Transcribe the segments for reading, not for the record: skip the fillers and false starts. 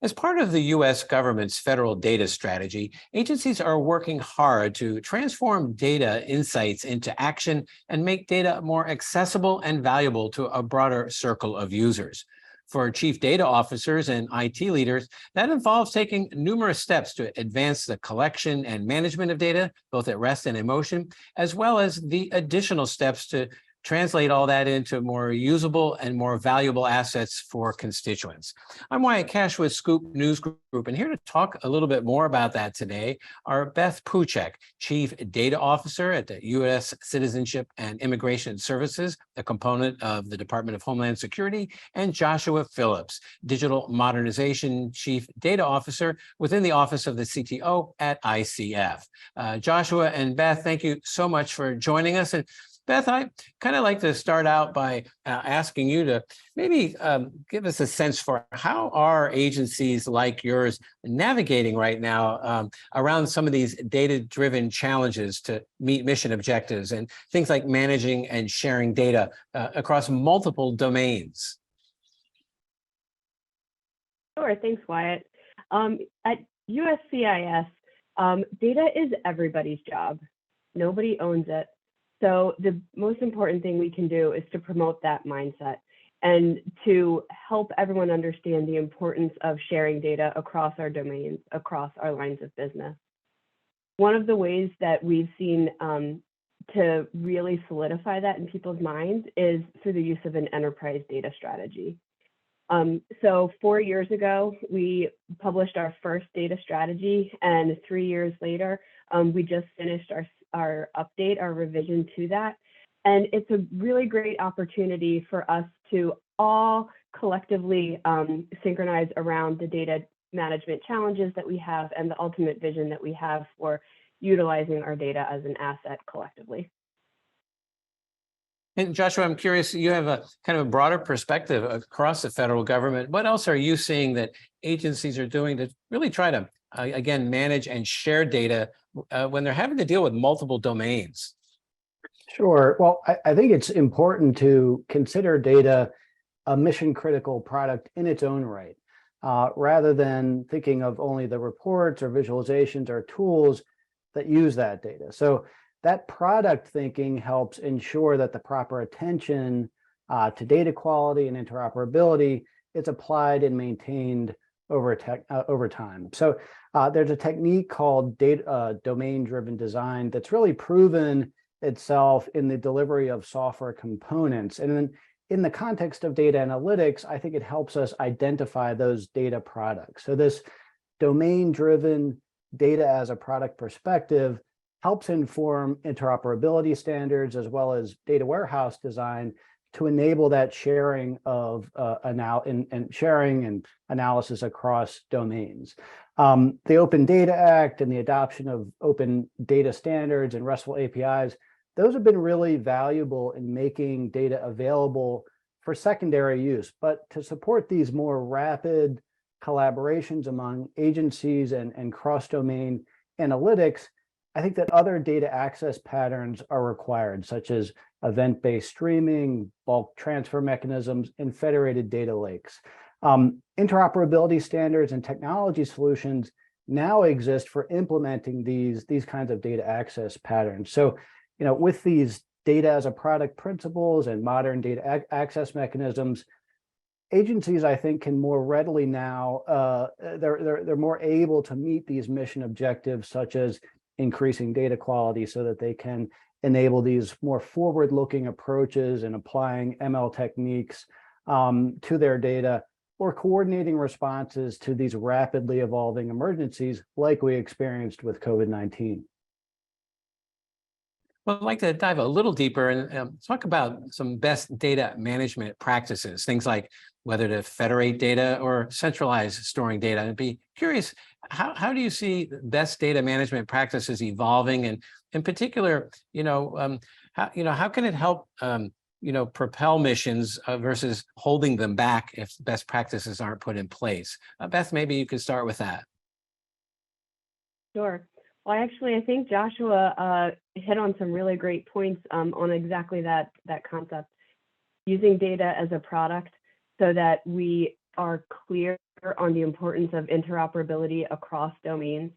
As part of the U.S. government's federal data strategy, agencies are working hard to transform data insights into action and make data more accessible and valuable to a broader circle of users. For chief data officers and IT leaders, that involves taking numerous steps to advance the collection and management of data, both at rest and in motion, as well as the additional steps to translate all that into more usable and more valuable assets for constituents. I'm Wyatt Cash with Scoop News Group, and here to talk a little bit more about that today are Beth Puchek, Chief Data Officer at the U.S. Citizenship and Immigration Services, a component of the Department of Homeland Security, and Joshua Phillips, Digital Modernization Chief Data Officer within the Office of the CTO at ICF. Joshua and Beth, thank you so much for joining us. And Beth, I kind of like to start out by asking you to maybe give us a sense for how are agencies like yours navigating right now around some of these data-driven challenges to meet mission objectives and things like managing and sharing data across multiple domains. Sure, thanks, Wyatt. At USCIS, data is everybody's job. Nobody owns it. So the most important thing we can do is to promote that mindset and to help everyone understand the importance of sharing data across our domains, across our lines of business. One of the ways that we've seen to really solidify that in people's minds is through the use of an enterprise data strategy. So 4 years ago, we published our first data strategy, and 3 years later, we just finished our update, our revision to that. And it's a really great opportunity for us to all collectively synchronize around the data management challenges that we have and the ultimate vision that we have for utilizing our data as an asset collectively. And Joshua, I'm curious, you have a kind of a broader perspective across the federal government. What else are you seeing that agencies are doing to really try to, again, manage and share data when they're having to deal with multiple domains? Sure. Well, I think it's important to consider data a mission critical product in its own right, rather than thinking of only the reports or visualizations or tools that use that data. So that product thinking helps ensure that the proper attention to data quality and interoperability is applied and maintained over time. So there's a technique called domain-driven design that's really proven itself in the delivery of software components. And then in the context of data analytics, I think it helps us identify those data products. So this domain-driven data as a product perspective helps inform interoperability standards as well as data warehouse design to enable that sharing of sharing and analysis across domains. The Open Data Act and the adoption of open data standards and RESTful APIs, those have been really valuable in making data available for secondary use. But to support these more rapid collaborations among agencies and cross-domain analytics, I think that other data access patterns are required, such as event-based streaming, bulk transfer mechanisms, and federated data lakes. Interoperability standards and technology solutions now exist for implementing these kinds of data access patterns. So, with these data as a product principles and modern data access mechanisms, agencies, I think, can more readily now, they're more able to meet these mission objectives, such as increasing data quality so that they can enable these more forward-looking approaches and applying ML techniques to their data, or coordinating responses to these rapidly evolving emergencies like we experienced with COVID-19. Well, I'd like to dive a little deeper and talk about some best data management practices, things like whether to federate data or centralize storing data. I'd be curious, how do you see best data management practices evolving? And in particular, how can it help, propel missions versus holding them back if best practices aren't put in place? Beth, maybe you could start with that. Sure. Well, I think Joshua hit on some really great points on exactly that concept. Using data as a product so that we are clear on the importance of interoperability across domains.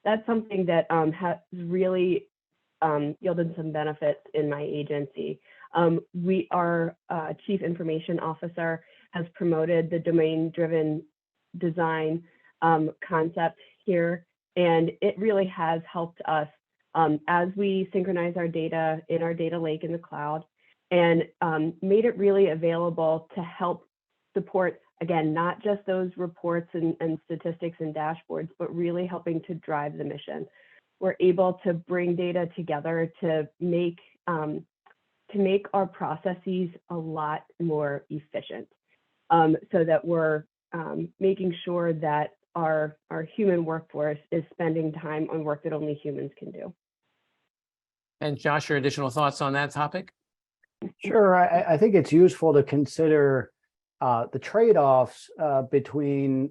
That's something that has really yielded some benefits in my agency. Our Chief Information Officer has promoted the domain-driven design concept here, and it really has helped us as we synchronize our data in our data lake in the cloud, and made it really available to help support, again, not just those reports and statistics and dashboards, but really helping to drive the mission. We're able to bring data together to make our processes a lot more efficient, so that we're making sure that our human workforce is spending time on work that only humans can do. And Josh, your additional thoughts on that topic? Sure, I think it's useful to consider the trade-offs between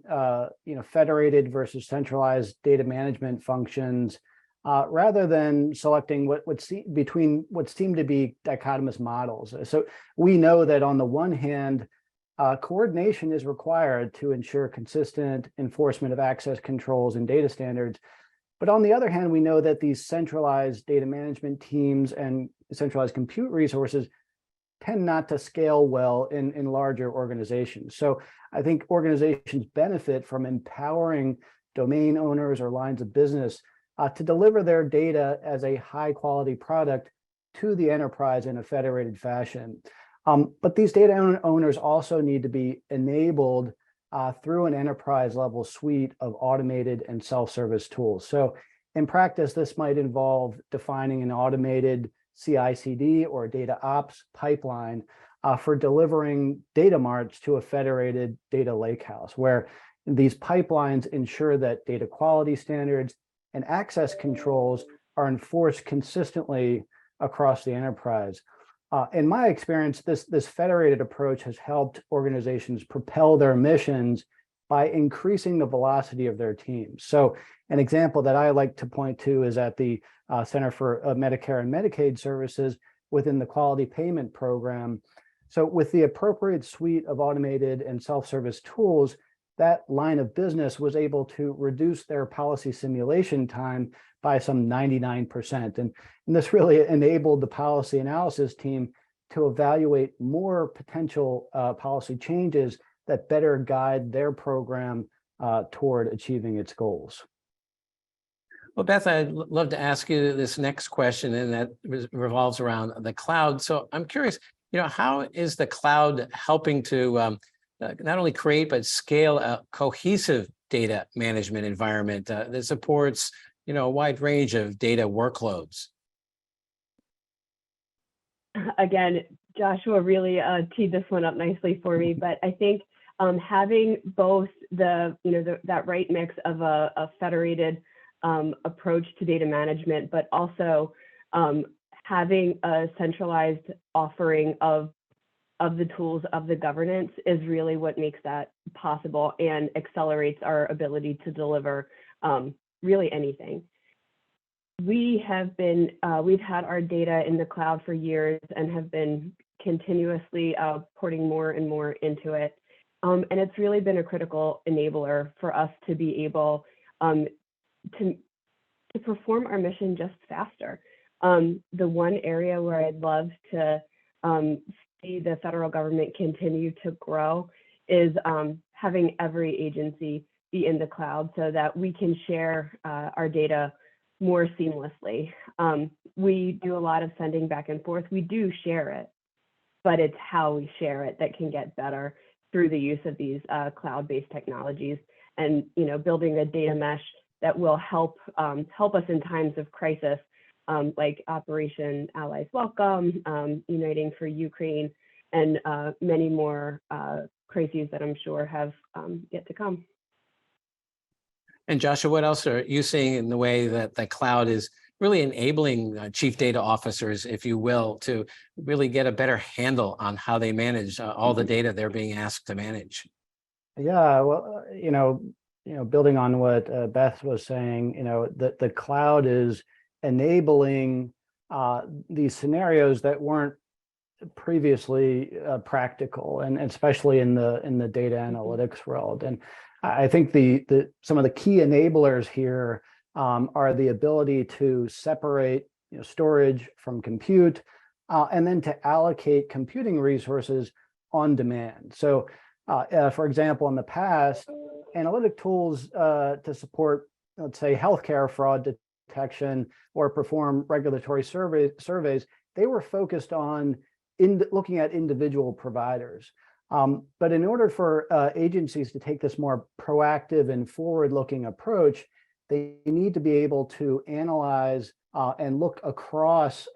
federated versus centralized data management functions, rather than selecting between what seem to be dichotomous models. So we know that on the one hand, coordination is required to ensure consistent enforcement of access controls and data standards. But on the other hand, we know that these centralized data management teams and centralized compute resources tend not to scale well in larger organizations. So I think organizations benefit from empowering domain owners or lines of business to deliver their data as a high quality product to the enterprise in a federated fashion. But these data owners also need to be enabled through an enterprise level suite of automated and self-service tools. So in practice, this might involve defining an automated CI/CD or data ops pipeline for delivering data marts to a federated data lakehouse, where these pipelines ensure that data quality standards and access controls are enforced consistently across the enterprise. In my experience, this federated approach has helped organizations propel their missions by increasing the velocity of their teams. So an example that I like to point to is at the Center for Medicare and Medicaid Services within the Quality Payment Program. So with the appropriate suite of automated and self-service tools, that line of business was able to reduce their policy simulation time by some 99%. And this really enabled the policy analysis team to evaluate more potential policy changes that better guide their program toward achieving its goals. Well, Beth, I'd love to ask you this next question, and that revolves around the cloud. So I'm curious, how is the cloud helping to not only create but scale a cohesive data management environment that supports, a wide range of data workloads? Again, Joshua really teed this one up nicely for me, but I think having both that right mix of a federated approach to data management, but also having a centralized offering of the tools of the governance is really what makes that possible and accelerates our ability to deliver really anything. We've had our data in the cloud for years and have been continuously porting more and more into it. And it's really been a critical enabler for us to be able to perform our mission just faster. The one area where I'd love to see the federal government continue to grow is having every agency be in the cloud so that we can share our data more seamlessly. We do a lot of sending back and forth. We do share it, but it's how we share it that can get better through the use of these cloud-based technologies, and building a data mesh that will help us in times of crisis, like Operation Allies Welcome, Uniting for Ukraine, and many more crises that I'm sure have yet to come. And Joshua, what else are you seeing in the way that the cloud is really enabling chief data officers, if you will, to really get a better handle on how they manage all the data they're being asked to manage? Yeah, well, building on what Beth was saying, the cloud is enabling these scenarios that weren't previously practical, and especially in the data analytics world. And I think some of the key enablers here are the ability to separate storage from compute, and then to allocate computing resources on demand. So, for example, in the past, analytic tools to support, let's say, healthcare fraud detection or perform regulatory surveys, they were focused on looking at individual providers. But in order for agencies to take this more proactive and forward-looking approach, they need to be able to analyze and look across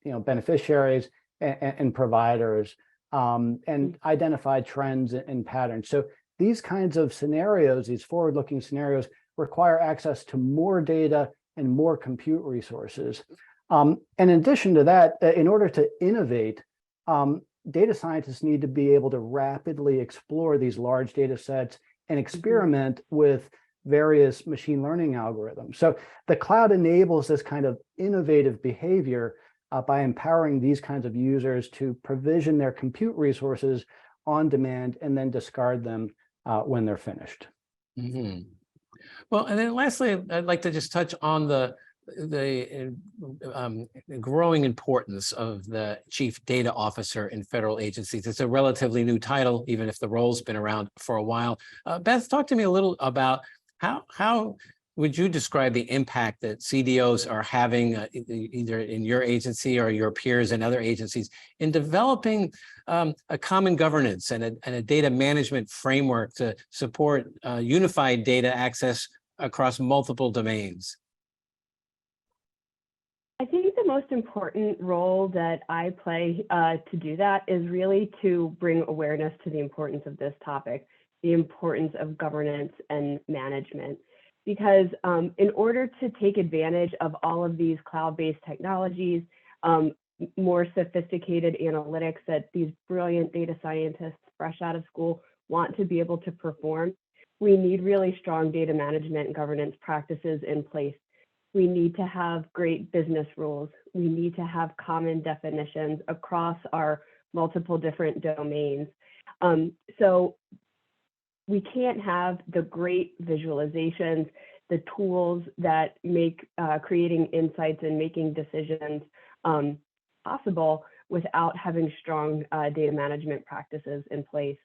beneficiaries and providers, and identify trends and patterns. So these kinds of scenarios, these forward-looking scenarios, require access to more data and more compute resources. And in addition to that, in order to innovate, data scientists need to be able to rapidly explore these large data sets and experiment with various machine learning algorithms. So the cloud enables this kind of innovative behavior by empowering these kinds of users to provision their compute resources on demand and then discard them when they're finished. Mm-hmm. Well, and then lastly, I'd like to just touch on the growing importance of the Chief Data Officer in federal agencies. It's a relatively new title, even if the role's been around for a while. Beth, talk to me a little about how would you describe the impact that CDOs are having either in your agency or your peers in other agencies in developing a common governance and a data management framework to support unified data access across multiple domains? I think the most important role that I play to do that is really to bring awareness to the importance of this topic, the importance of governance and management. Because in order to take advantage of all of these cloud-based technologies, more sophisticated analytics that these brilliant data scientists fresh out of school want to be able to perform, we need really strong data management and governance practices in place. We need to have great business rules. We need to have common definitions across our multiple different domains. So we can't have the great visualizations, the tools that make creating insights and making decisions possible without having strong data management practices in place.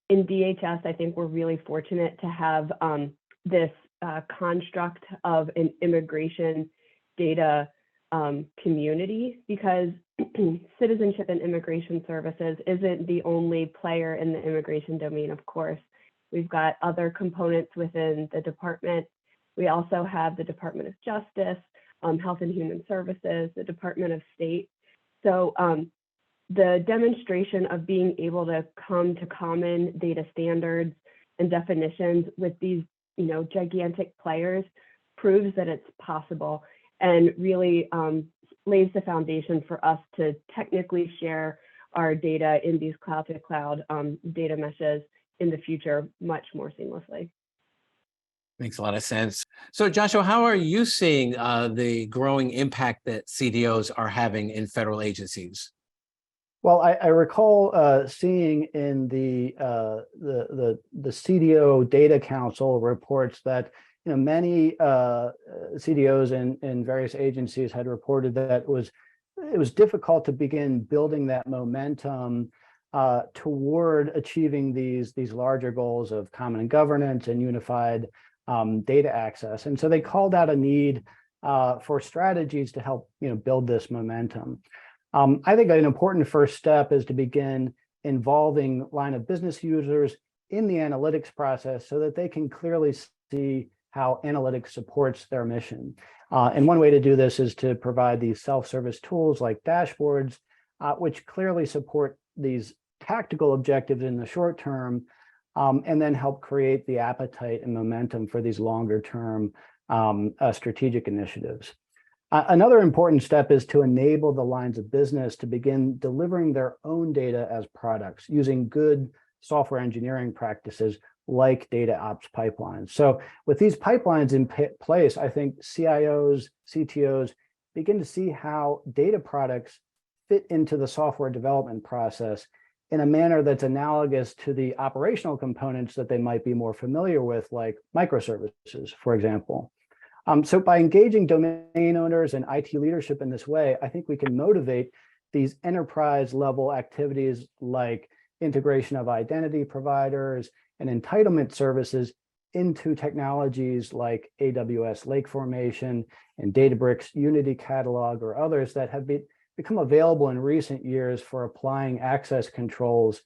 In DHS, I think we're really fortunate to have this construct of an immigration data community, because Citizenship and Immigration Services isn't the only player in the immigration domain, of course. We've got other components within the department. We also have the Department of Justice, Health and Human Services, the Department of State. So the demonstration of being able to come to common data standards and definitions with these gigantic players proves that it's possible, and really lays the foundation for us to technically share our data in these cloud-to-cloud data meshes in the future much more seamlessly. Makes a lot of sense. So Joshua, how are you seeing the growing impact that CDOs are having in federal agencies? Well, I recall seeing in the CDO Data Council reports that many CDOs in various agencies had reported that it was difficult to begin building that momentum toward achieving these larger goals of common governance and unified data access. And so they called out a need for strategies to help build this momentum. I think an important first step is to begin involving line of business users in the analytics process so that they can clearly see how analytics supports their mission. And one way to do this is to provide these self-service tools like dashboards, which clearly support these tactical objectives in the short term, and then help create the appetite and momentum for these longer term strategic initiatives. Another important step is to enable the lines of business to begin delivering their own data as products using good software engineering practices like data ops pipelines. So with these pipelines in place, I think CIOs, CTOs begin to see how data products fit into the software development process in a manner that's analogous to the operational components that they might be more familiar with, like microservices, for example. So by engaging domain owners and IT leadership in this way, I think we can motivate these enterprise level activities like integration of identity providers and entitlement services into technologies like AWS Lake Formation and Databricks Unity Catalog or others that have become available in recent years for applying access controls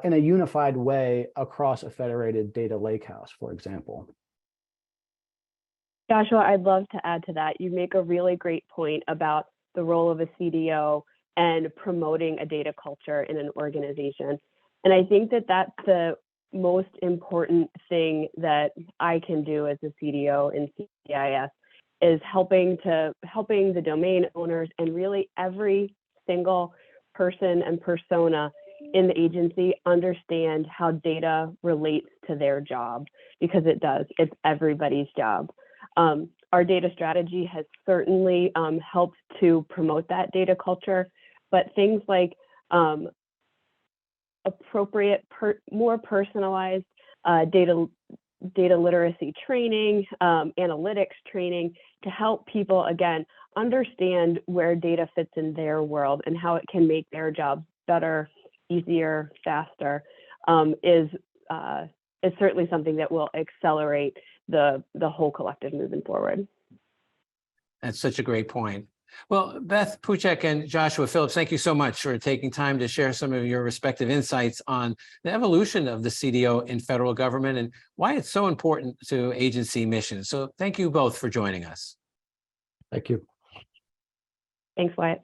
in a unified way across a federated data lakehouse, for example. Joshua, I'd love to add to that. You make a really great point about the role of a CDO and promoting a data culture in an organization. And I think that that's the most important thing that I can do as a CDO in CIS is helping the domain owners and really every single person and persona in the agency understand how data relates to their job, because it does. It's everybody's job. Our data strategy has certainly helped to promote that data culture, but things like appropriate, more personalized data literacy training, analytics training to help people, again, understand where data fits in their world and how it can make their jobs better, easier, faster, is certainly something that will accelerate the whole collective moving forward. That's such a great point. Well, Beth Puchek and Joshua Phillips, thank you so much for taking time to share some of your respective insights on the evolution of the CDO in federal government and why it's so important to agency missions. So thank you both for joining us. Thank you. Thanks, Wyatt.